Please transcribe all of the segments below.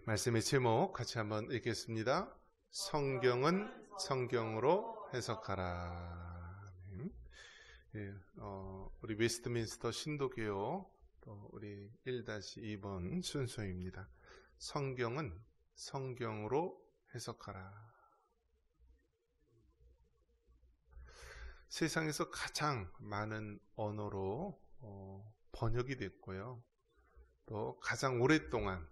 말씀의 제목 같이 한번 읽겠습니다. 성경은 성경으로 해석하라. 우리 웨스트민스터 신도교요 또 우리 1-2번 순서입니다. 성경은 성경으로 해석하라. 세상에서 가장 많은 언어로 번역이 됐고요. 또 가장 오랫동안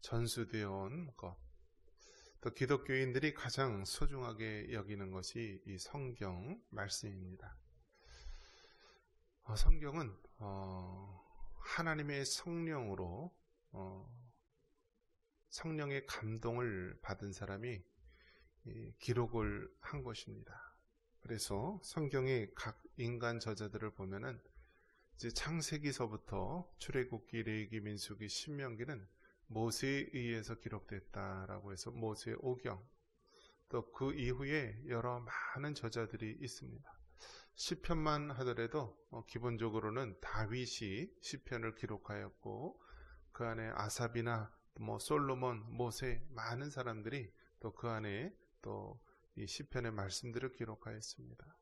전수되어 온 것, 또 기독교인들이 가장 소중하게 여기는 것이 이 성경 말씀입니다. 성경은 하나님의 성령으로 성령의 감동을 받은 사람이 기록을 한 것입니다. 그래서 성경의 각 인간 저자들을 보면은 이제 창세기서부터 출애굽기, 레위기, 민수기, 신명기는 모세에 의해서 기록됐다라고 해서 모세 오경, 또 그 이후에 여러 많은 저자들이 있습니다. 시편만 하더라도 기본적으로는 다윗이 시편을 기록하였고, 그 안에 아삽이나 솔로몬, 모세, 많은 사람들이 또 그 안에 또 이 시편의 말씀들을 기록하였습니다.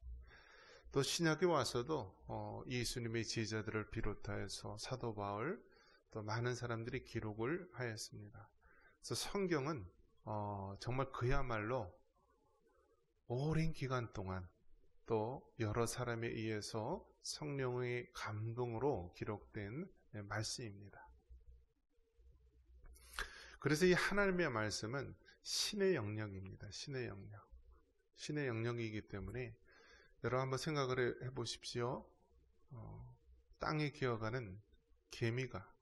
또 신약에 와서도 예수님의 제자들을 비롯하여서 사도 바울, 또 많은 사람들이 기록을 하였습니다. 그래서 성경은 정말 그야말로 오랜 기간 동안 또 여러 사람에 의해서 성령의 감동으로 기록된 말씀입니다. 그래서 이 하나님의 말씀은 신의 영역입니다. 신의 영역. 신의 영역이기 때문에 여러분 한번 생각을 해보십시오. 땅에 기어가는 개미가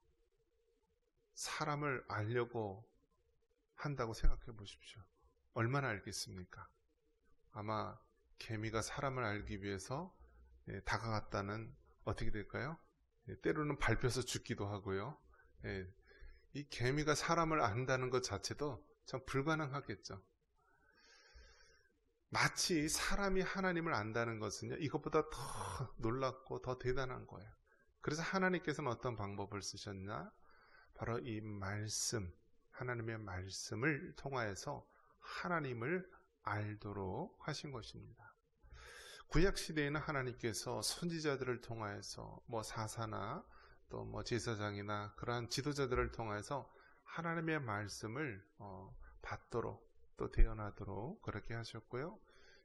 사람을 알려고 한다고 생각해 보십시오. 얼마나 알겠습니까? 아마 개미가 사람을 알기 위해서 다가갔다는 어떻게 될까요? 때로는 밟혀서 죽기도 하고요. 이 개미가 사람을 안다는 것 자체도 참 불가능하겠죠. 마치 사람이 하나님을 안다는 것은요, 이것보다 더 놀랍고 더 대단한 거예요. 그래서 하나님께서는 어떤 방법을 쓰셨나? 바로 이 말씀, 하나님의 말씀을 통하여서 하나님을 알도록 하신 것입니다. 구약시대에는 하나님께서 선지자들을 통하여서 사사나 또 제사장이나 그러한 지도자들을 통해서 하나님의 말씀을 받도록 또 대언하도록 그렇게 하셨고요.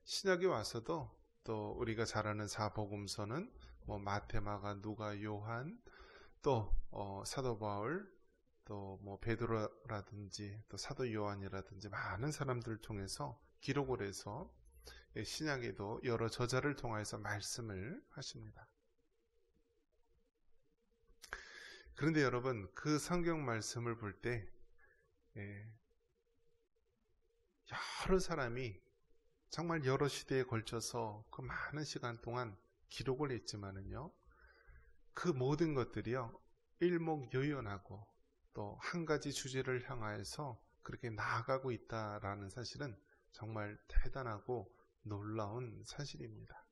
신약에 와서도 또 우리가 잘 아는 사복음서는 마태, 마가, 누가, 요한, 또 사도 바울, 또 베드로라든지 또 사도 요한이라든지 많은 사람들을 통해서 기록을 해서 신약에도 여러 저자를 통해서 말씀을 하십니다. 그런데 여러분, 그 성경 말씀을 볼 때 여러 사람이 정말 여러 시대에 걸쳐서 그 많은 시간 동안 기록을 했지만은요, 그 모든 것들이요 일목요연하고 또 한 가지 주제를 향하여서 그렇게 나아가고 있다라는 사실은 정말 대단하고 놀라운 사실입니다.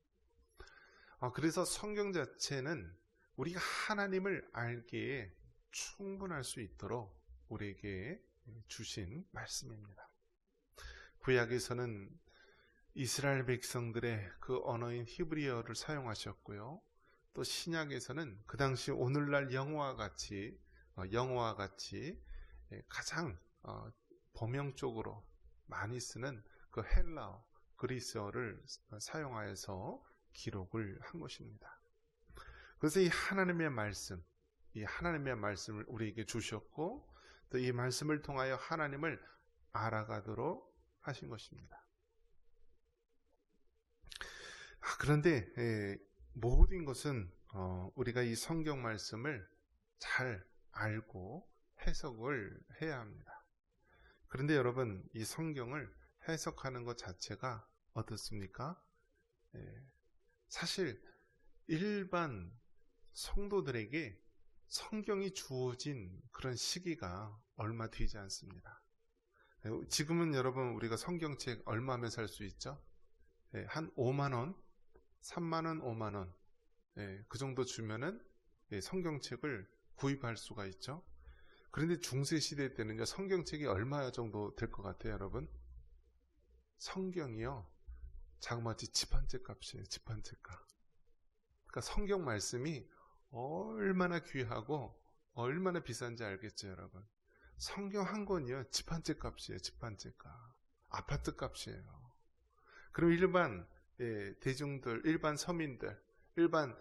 그래서 성경 자체는 우리가 하나님을 알기에 충분할 수 있도록 우리에게 주신 말씀입니다. 구약에서는 이스라엘 백성들의 그 언어인 히브리어를 사용하셨고요. 또 신약에서는 그 당시 오늘날 영어와 같이 가장 범용적으로 많이 쓰는 그 헬라어, 그리스어를 사용하여서 기록을 한 것입니다. 그래서 이 하나님의 말씀을 우리에게 주셨고, 또 이 말씀을 통하여 하나님을 알아가도록 하신 것입니다. 그런데 모든 것은 우리가 이 성경 말씀을 잘 알고 해석을 해야 합니다. 그런데 여러분, 이 성경을 해석하는 것 자체가 어떻습니까? 사실 일반 성도들에게 성경이 주어진 그런 시기가 얼마 되지 않습니다. 지금은 여러분, 우리가 성경책 얼마 하면 살 수 있죠? 한 5만원, 3만원, 5만원, 그 정도 주면은 성경책을 구입할 수가 있죠. 그런데 중세 시대 때는요, 성경책이 얼마 정도 될 것 같아요, 여러분? 성경이요, 자그마치 집 한 채 값이에요. 집 한 채 값. 그러니까 성경 말씀이 얼마나 귀하고 얼마나 비싼지 알겠죠, 여러분? 성경 한 권이요, 집 한 채 값이에요. 집 한 채 값. 아파트 값이에요. 그럼 일반 대중들, 일반 서민들, 일반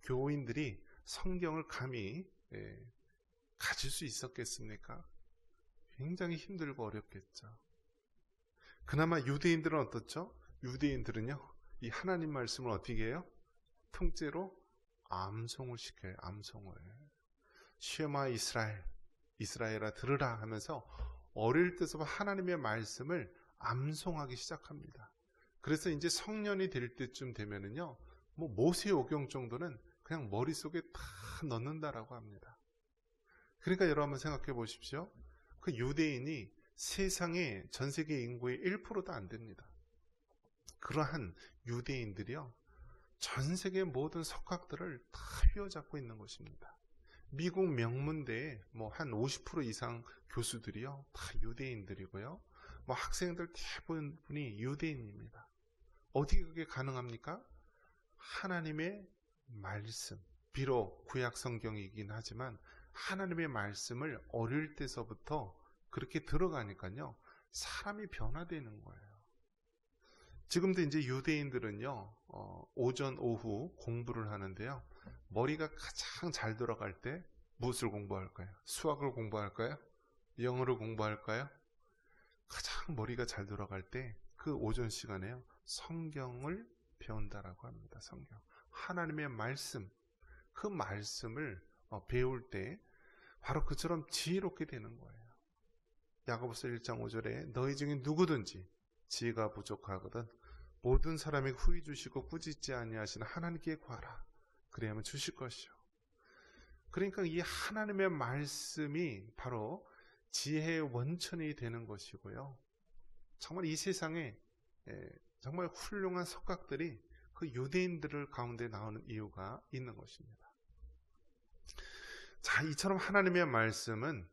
교인들이 성경을 감히 가질 수 있었겠습니까? 굉장히 힘들고 어렵겠죠. 그나마 유대인들은 어떻죠? 유대인들은요, 이 하나님 말씀을 어떻게 해요? 통째로 암송을 시켜요. 암송을. 쉐마 이스라엘, 이스라엘아 들으라 하면서 어릴 때부터 하나님의 말씀을 암송하기 시작합니다. 그래서 이제 성년이 될 때쯤 되면은요, 뭐 모세오경 정도는 그냥 머릿속에 다 넣는다라고 합니다. 그러니까 여러분 한번 생각해 보십시오. 그 유대인이 세상의 전 세계 인구의 1%도 안 됩니다. 그러한 유대인들이요, 전 세계 모든 석학들을 다 휘어잡고 있는 것입니다. 미국 명문대에 뭐 한 50% 이상 교수들이요, 다 유대인들이고요. 뭐 학생들 대부분이 유대인입니다. 어떻게 그게 가능합니까? 하나님의 말씀, 비록 구약 성경이긴 하지만 하나님의 말씀을 어릴 때서부터 그렇게 들어가니까요, 사람이 변화되는 거예요. 지금도 이제 유대인들은요, 오전, 오후 공부를 하는데요, 머리가 가장 잘 돌아갈 때 무엇을 공부할까요? 수학을 공부할까요? 영어를 공부할까요? 가장 머리가 잘 돌아갈 때 그 오전 시간에요, 성경을 배운다라고 합니다. 성경. 하나님의 말씀, 그 말씀을 배울 때 바로 그처럼 지혜롭게 되는 거예요. 야고보서 1장 5절에 너희 중에 누구든지 지혜가 부족하거든 모든 사람에게 후히 주시고 꾸짖지 아니하시는 하나님께 구하라. 그래야만 주실 것이요. 그러니까 이 하나님의 말씀이 바로 지혜의 원천이 되는 것이고요. 정말 이 세상에 정말 훌륭한 석학들이 그 유대인들을 가운데 나오는 이유가 있는 것입니다. 자, 이처럼 하나님의 말씀은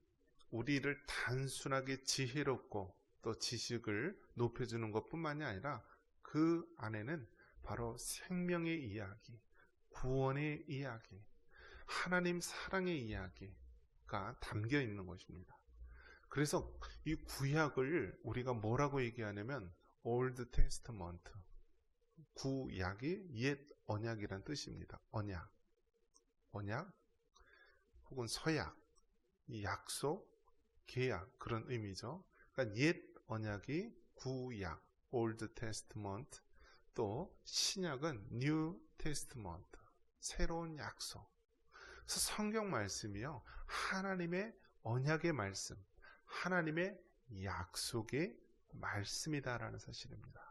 우리를 단순하게 지혜롭고 또 지식을 높여주는 것뿐만이 아니라 그 안에는 바로 생명의 이야기, 구원의 이야기, 하나님 사랑의 이야기가 담겨 있는 것입니다. 그래서 이 구약을 우리가 뭐라고 얘기하냐면 Old Testament, 구약이 옛 언약이란 뜻입니다. 언약, 언약 혹은 서약, 이 약속, 계약 그런 의미죠. 그러니까 옛 언약이 구약, Old Testament, 또 신약은 New Testament, 새로운 약속. 그래서 성경 말씀이요, 하나님의 언약의 말씀, 하나님의 약속의 말씀이다라는 사실입니다.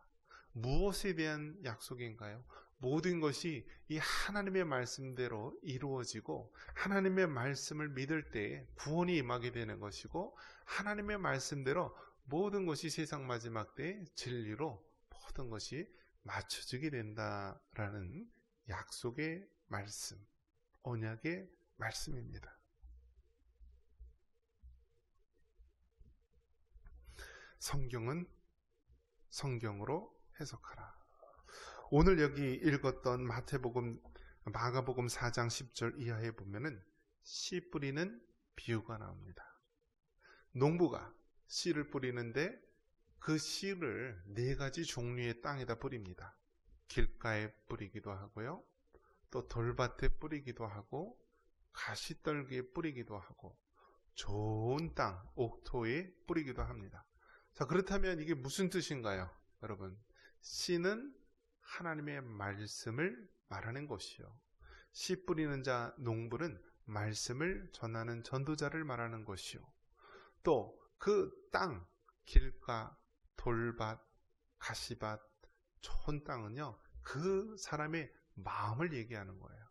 무엇에 대한 약속인가요? 모든 것이 이 하나님의 말씀대로 이루어지고 하나님의 말씀을 믿을 때 구원이 임하게 되는 것이고 하나님의 말씀대로 모든 것이 세상 마지막 때의 진리로 모든 것이 맞춰지게 된다라는 약속의 말씀, 언약의 말씀입니다. 성경은 성경으로 해석하라. 오늘 여기 읽었던 마태복음, 마가복음 4장 10절 이하에 보면은 씨 뿌리는 비유가 나옵니다. 농부가 씨를 뿌리는데 그 씨를 4가지 종류의 땅에다 뿌립니다. 길가에 뿌리기도 하고요, 또 돌밭에 뿌리기도 하고 가시떨기에 뿌리기도 하고 좋은 땅, 옥토에 뿌리기도 합니다. 자, 그렇다면 이게 무슨 뜻인가요? 여러분, 씨는 하나님의 말씀을 말하는 것이요, 씨 뿌리는 자 농부는 말씀을 전하는 전도자를 말하는 것이요, 또 그 땅, 길가, 돌밭, 가시밭, 좋은 땅은요, 그 사람의 마음을 얘기하는 거예요.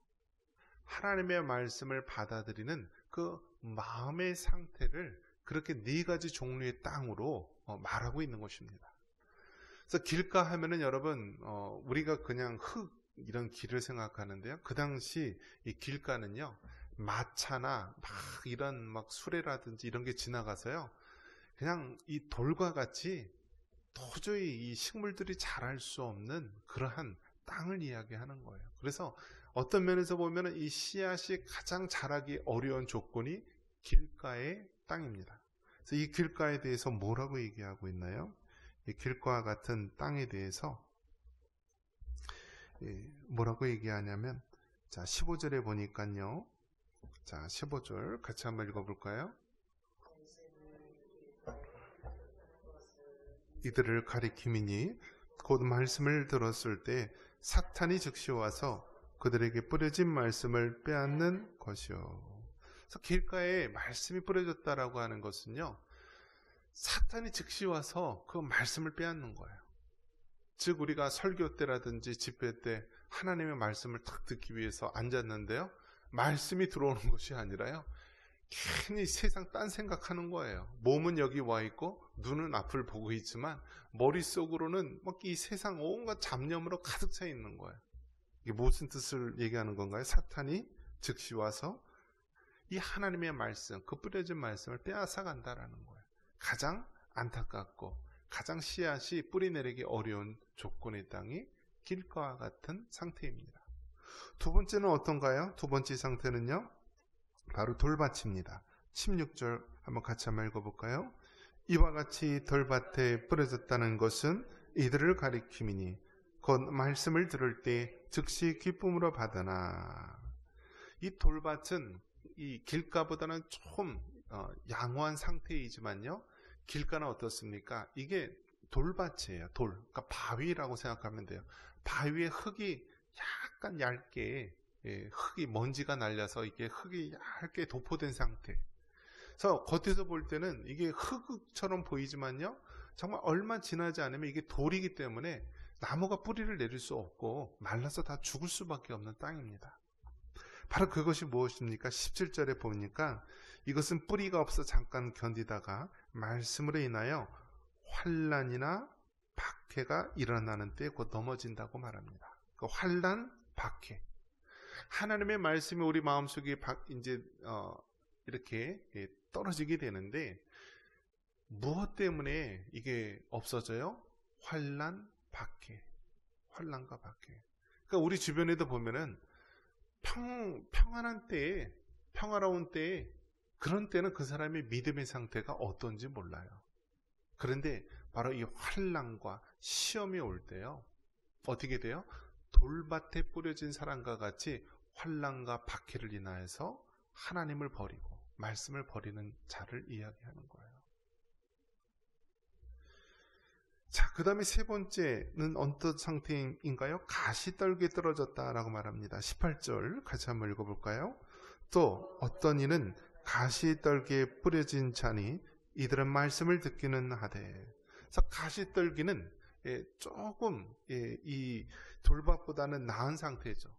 하나님의 말씀을 받아들이는 그 마음의 상태를 그렇게 4가지 종류의 땅으로 말하고 있는 것입니다. 그래서 길가 하면은 여러분, 우리가 그냥 흙 이런 길을 생각하는데요, 그 당시 이 길가는요, 마차나 막 이런 막 수레라든지 이런 게 지나가서요. 그냥 이 돌과 같이 도저히 이 식물들이 자랄 수 없는 그러한 땅을 이야기하는 거예요. 그래서 어떤 면에서 보면 이 씨앗이 가장 자라기 어려운 조건이 길가의 땅입니다. 그래서 이 길가에 대해서 뭐라고 얘기하고 있나요? 이 길가와 같은 땅에 대해서 뭐라고 얘기하냐면, 자, 15절에 보니까요. 자, 15절 같이 한번 읽어볼까요? 이들을 가리킴이니 곧 말씀을 들었을 때 사탄이 즉시 와서 그들에게 뿌려진 말씀을 빼앗는 것이요. 그래서 길가에 말씀이 뿌려졌다라고 하는 것은요, 사탄이 즉시 와서 그 말씀을 빼앗는 거예요. 즉 우리가 설교 때라든지 집회 때 하나님의 말씀을 딱 듣기 위해서 앉았는데요, 말씀이 들어오는 것이 아니라요, 괜히 세상 딴 생각하는 거예요. 몸은 여기 와 있고 눈은 앞을 보고 있지만 머릿속으로는 막 이 세상 온갖 잡념으로 가득 차 있는 거예요. 이게 무슨 뜻을 얘기하는 건가요? 사탄이 즉시 와서 이 하나님의 말씀, 그 뿌려진 말씀을 빼앗아 간다라는 거예요. 가장 안타깝고 가장 씨앗이 뿌리 내리기 어려운 조건의 땅이 길가와 같은 상태입니다. 두 번째는 어떤가요? 두 번째 상태는요, 바로 돌밭입니다. 16절 한번 같이 한번 읽어볼까요? 이와 같이 돌밭에 뿌려졌다는 것은 이들을 가리킴이니 곧 말씀을 들을 때 즉시 기쁨으로 받으나. 이 돌밭은 이 길가보다는 조금 양호한 상태이지만요, 길가는 어떻습니까? 이게 돌밭이에요. 돌, 그러니까 바위라고 생각하면 돼요. 바위에 흙이 약간 얇게, 흙이 먼지가 날려서 이게 흙이 얇게 도포된 상태. 그래서 겉에서 볼 때는 이게 흙처럼 보이지만요, 정말 얼마 지나지 않으면 이게 돌이기 때문에 나무가 뿌리를 내릴 수 없고 말라서 다 죽을 수밖에 없는 땅입니다. 바로 그것이 무엇입니까? 17절에 보니까 이것은 뿌리가 없어 잠깐 견디다가 말씀으로 인하여 환난이나 박해가 일어나는 때 곧 넘어진다고 말합니다. 그 환난, 박해. 하나님의 말씀이 우리 마음속에 이제 이렇게 떨어지게 되는데 무엇 때문에 이게 없어져요? 환난, 박해. 환난과 박해. 그러니까 우리 주변에도 보면은 평안한 때에, 평화로운 때에, 그런 때는 그 사람의 믿음의 상태가 어떤지 몰라요. 그런데 바로 이 환난과 시험이 올 때요, 어떻게 돼요? 돌밭에 뿌려진 사람과 같이 환난과 박해를 인하여서 하나님을 버리고 말씀을 버리는 자를 이야기하는 거예요. 자, 그 다음에 세 번째는 어떤 상태인가요? 가시떨기에 떨어졌다라고 말합니다. 18절 같이 한번 읽어볼까요? 또 어떤 이는 가시떨기에 뿌려진 자니 이들은 말씀을 듣기는 하되. 그래서 가시떨기는 조금 이 돌밭보다는 나은 상태죠.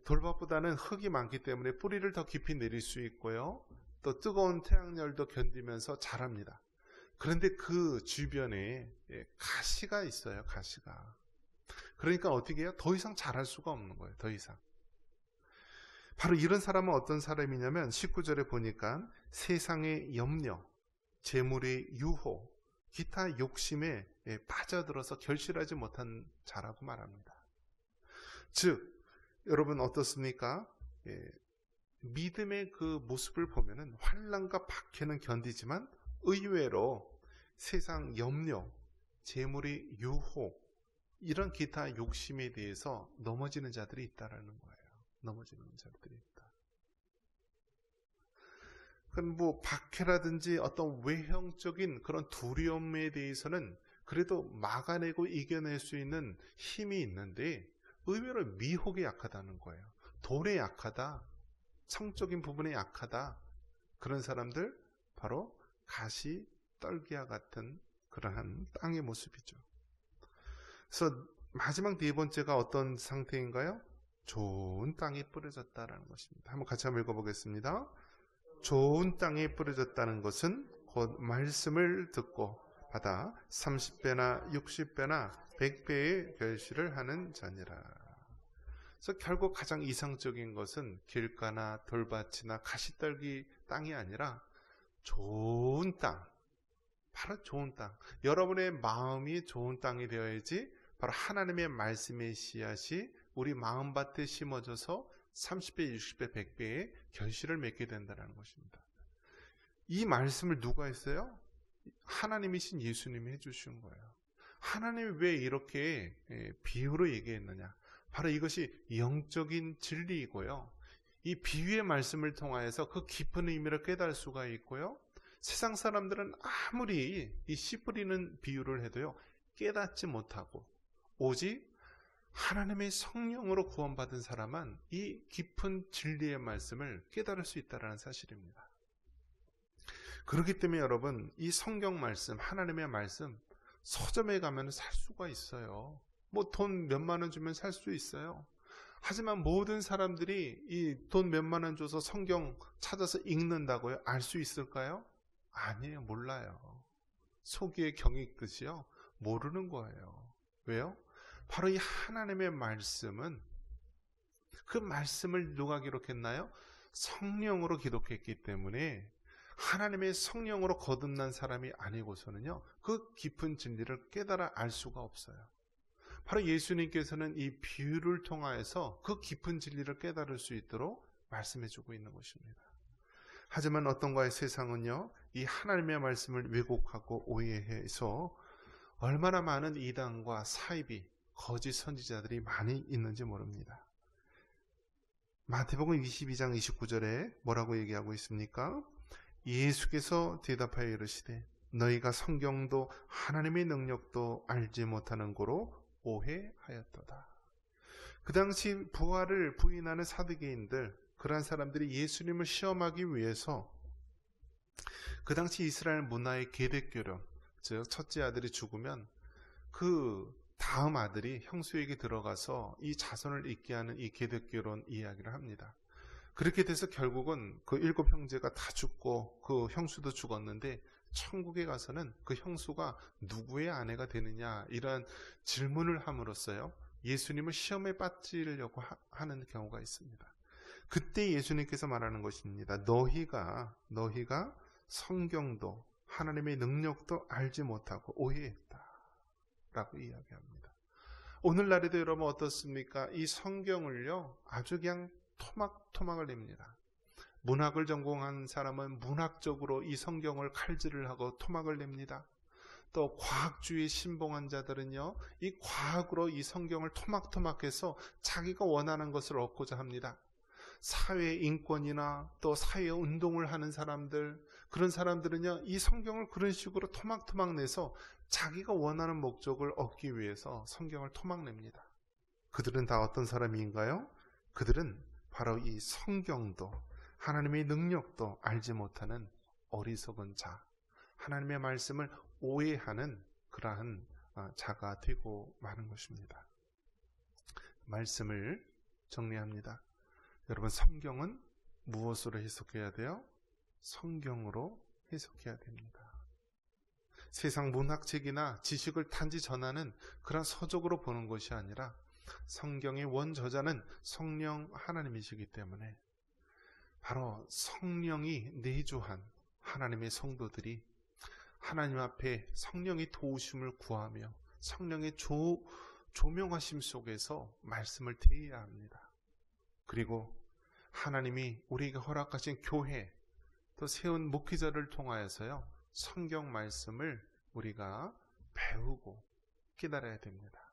돌밭보다는 흙이 많기 때문에 뿌리를 더 깊이 내릴 수 있고요, 또 뜨거운 태양열도 견디면서 자랍니다. 그런데 그 주변에 가시가 있어요. 가시가. 그러니까 어떻게 해요? 더 이상 자랄 수가 없는 거예요. 더 이상. 바로 이런 사람은 어떤 사람이냐면 19절에 보니까 세상의 염려, 재물의 유호, 기타 욕심에 빠져들어서 결실하지 못한 자라고 말합니다. 즉 여러분 어떻습니까? 믿음의 그 모습을 보면은 환난과 박해는 견디지만 의외로 세상 염려, 재물의 유호, 이런 기타 욕심에 대해서 넘어지는 자들이 있다라는 거예요. 넘어지는 자들이 있다. 그럼 뭐 박해라든지 어떤 외형적인 그런 두려움에 대해서는 그래도 막아내고 이겨낼 수 있는 힘이 있는데 의외로 미혹에 약하다는 거예요. 돌에 약하다, 성적인 부분에 약하다, 그런 사람들 바로 가시 떨기와 같은 그러한 땅의 모습이죠. 그래서 마지막 네 번째가 어떤 상태인가요? 좋은 땅에 뿌려졌다라는 것입니다. 한번 같이 한번 읽어보겠습니다. 좋은 땅에 뿌려졌다는 것은 곧 말씀을 듣고 받아 30배나 60배나 100배의 결실을 하는 자니라. 그래서 결국 가장 이상적인 것은 길가나 돌밭이나 가시떨기 땅이 아니라 좋은 땅, 바로 좋은 땅. 여러분의 마음이 좋은 땅이 되어야지 바로 하나님의 말씀의 씨앗이 우리 마음밭에 심어져서 30배, 60배, 100배의 결실을 맺게 된다는 것입니다. 이 말씀을 누가 했어요? 하나님이신 예수님이 해주신 거예요. 하나님이 왜 이렇게 비유로 얘기했느냐? 바로 이것이 영적인 진리이고요. 이 비유의 말씀을 통하여서 그 깊은 의미를 깨달을 수가 있고요. 세상 사람들은 아무리 이 씨 뿌리는 비유를 해도요, 깨닫지 못하고 오직 하나님의 성령으로 구원받은 사람은 이 깊은 진리의 말씀을 깨달을 수 있다는 사실입니다. 그렇기 때문에 여러분, 이 성경 말씀, 하나님의 말씀, 서점에 가면 살 수가 있어요. 뭐 돈 몇만 원 주면 살 수 있어요. 하지만 모든 사람들이 이 돈 몇만 원 줘서 성경 찾아서 읽는다고요? 알 수 있을까요? 아니에요. 몰라요. 소기의 경이 있듯이요. 모르는 거예요. 왜요? 바로 이 하나님의 말씀은, 그 말씀을 누가 기록했나요? 성령으로 기록했기 때문에 하나님의 성령으로 거듭난 사람이 아니고서는요, 그 깊은 진리를 깨달아 알 수가 없어요. 바로 예수님께서는 이 비유를 통하여서 그 깊은 진리를 깨달을 수 있도록 말씀해주고 있는 것입니다. 하지만 어떤가의 세상은요, 이 하나님의 말씀을 왜곡하고 오해해서 얼마나 많은 이단과 사이비, 거짓 선지자들이 많이 있는지 모릅니다. 마태복음 22장 29절에 뭐라고 얘기하고 있습니까? 예수께서 대답하여 이르시되 너희가 성경도 하나님의 능력도 알지 못하는 고로 오해하였도다. 그 당시 부활을 부인하는 사두개인들, 그러한 사람들이 예수님을 시험하기 위해서 그 당시 이스라엘 문화의 계대교령, 즉 첫째 아들이 죽으면 그 다음 아들이 형수에게 들어가서 이 자손을 잇게 하는 이 계대교론 이야기를 합니다. 그렇게 돼서 결국은 그 7 형제가 다 죽고 그 형수도 죽었는데 천국에 가서는 그 형수가 누구의 아내가 되느냐, 이런 질문을 함으로써요, 예수님을 시험에 빠뜨리려고 하는 경우가 있습니다. 그때 예수님께서 말하는 것입니다. 너희가 성경도 하나님의 능력도 알지 못하고 오해했다 라고 이야기합니다. 오늘날에도 여러분 어떻습니까? 이 성경을요, 아주 그냥 토막토막을 냅니다. 문학을 전공한 사람은 문학적으로 이 성경을 칼질을 하고 토막을 냅니다. 또 과학주의에 신봉한 자들은요, 이 과학으로 이 성경을 토막토막해서 자기가 원하는 것을 얻고자 합니다. 사회 인권이나 또 사회 운동을 하는 사람들, 그런 사람들은요, 이 성경을 그런 식으로 토막토막 내서 자기가 원하는 목적을 얻기 위해서 성경을 토막냅니다. 그들은 다 어떤 사람인가요? 그들은 바로 이 성경도 하나님의 능력도 알지 못하는 어리석은 자, 하나님의 말씀을 오해하는 그러한 자가 되고 마는 것입니다. 말씀을 정리합니다. 여러분, 성경은 무엇으로 해석해야 돼요? 성경으로 해석해야 됩니다. 세상 문학책이나 지식을 단지 전하는 그런 서적으로 보는 것이 아니라 성경의 원저자는 성령 하나님이시기 때문에 바로 성령이 내주한 하나님의 성도들이 하나님 앞에 성령의 도우심을 구하며 성령의 조명하심 속에서 말씀을 대해야 합니다. 그리고 하나님이 우리에게 허락하신 교회, 또 세운 목회자를 통하여서요, 성경 말씀을 우리가 배우고 깨달아야 됩니다.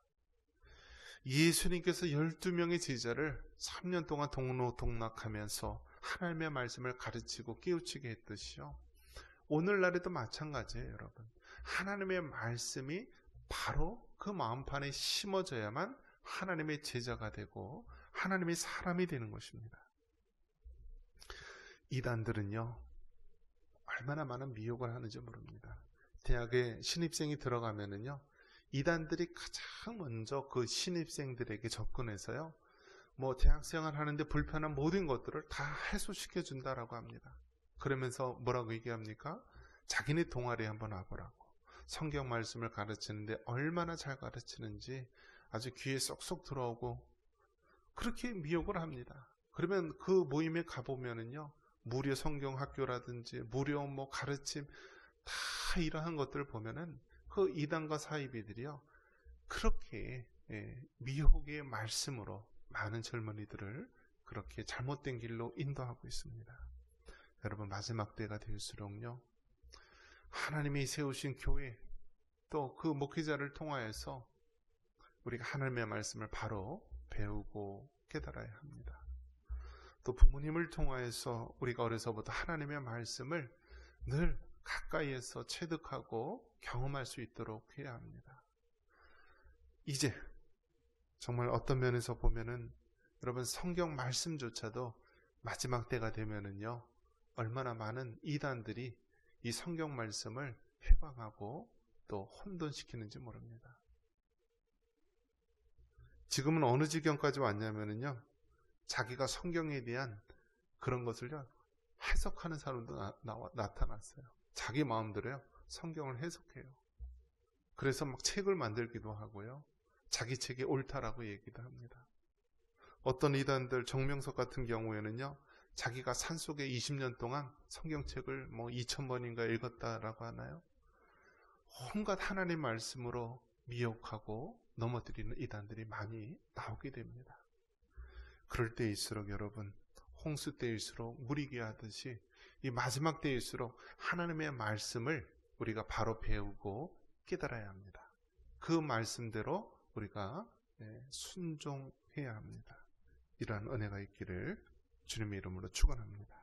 예수님께서 12명의 제자를 3년 동안 동로동락하면서 하나님의 말씀을 가르치고 깨우치게 했듯이요, 오늘날에도 마찬가지예요. 여러분, 하나님의 말씀이 바로 그 마음판에 심어져야만 하나님의 제자가 되고 하나님의 사람이 되는 것입니다. 이단들은요, 얼마나 많은 미혹을 하는지 모릅니다. 대학에 신입생이 들어가면은요, 이단들이 가장 먼저 그 신입생들에게 접근해서요, 뭐 대학생활 하는데 불편한 모든 것들을 다 해소시켜 준다라고 합니다. 그러면서 뭐라고 얘기합니까? 자기네 동아리에 한번 와보라고. 성경 말씀을 가르치는데 얼마나 잘 가르치는지 아주 귀에 쏙쏙 들어오고 그렇게 미혹을 합니다. 그러면 그 모임에 가보면은요, 무료 성경 학교라든지 무료 뭐 가르침 다 이러한 것들을 보면은 그 이단과 사이비들이요, 그렇게 미혹의 말씀으로 많은 젊은이들을 그렇게 잘못된 길로 인도하고 있습니다. 여러분, 마지막 때가 될수록요, 하나님이 세우신 교회 또 그 목회자를 통하여서 우리가 하나님의 말씀을 바로 배우고 깨달아야 합니다. 또 부모님을 통하여서 우리가 어려서부터 하나님의 말씀을 늘 가까이에서 체득하고 경험할 수 있도록 해야 합니다. 이제 정말 어떤 면에서 보면은 여러분, 성경 말씀조차도 마지막 때가 되면은요, 얼마나 많은 이단들이 이 성경 말씀을 회방하고 또 혼돈시키는지 모릅니다. 지금은 어느 지경까지 왔냐면은요, 자기가 성경에 대한 그런 것을요, 해석하는 사람도 나타났어요. 자기 마음대로요, 성경을 해석해요. 그래서 막 책을 만들기도 하고요, 자기 책이 옳다라고 얘기도 합니다. 어떤 이단들 정명석 같은 경우에는요, 자기가 산속에 20년 동안 성경책을 뭐 2000번인가 읽었다라고 하나요? 온갖 하나님 말씀으로 미혹하고 넘어뜨리는 이단들이 많이 나오게 됩니다. 그럴 때일수록 여러분, 홍수 때일수록 무리게 하듯이 이 마지막 때일수록 하나님의 말씀을 우리가 바로 배우고 깨달아야 합니다. 그 말씀대로 우리가 순종해야 합니다. 이러한 은혜가 있기를 주님의 이름으로 축원합니다.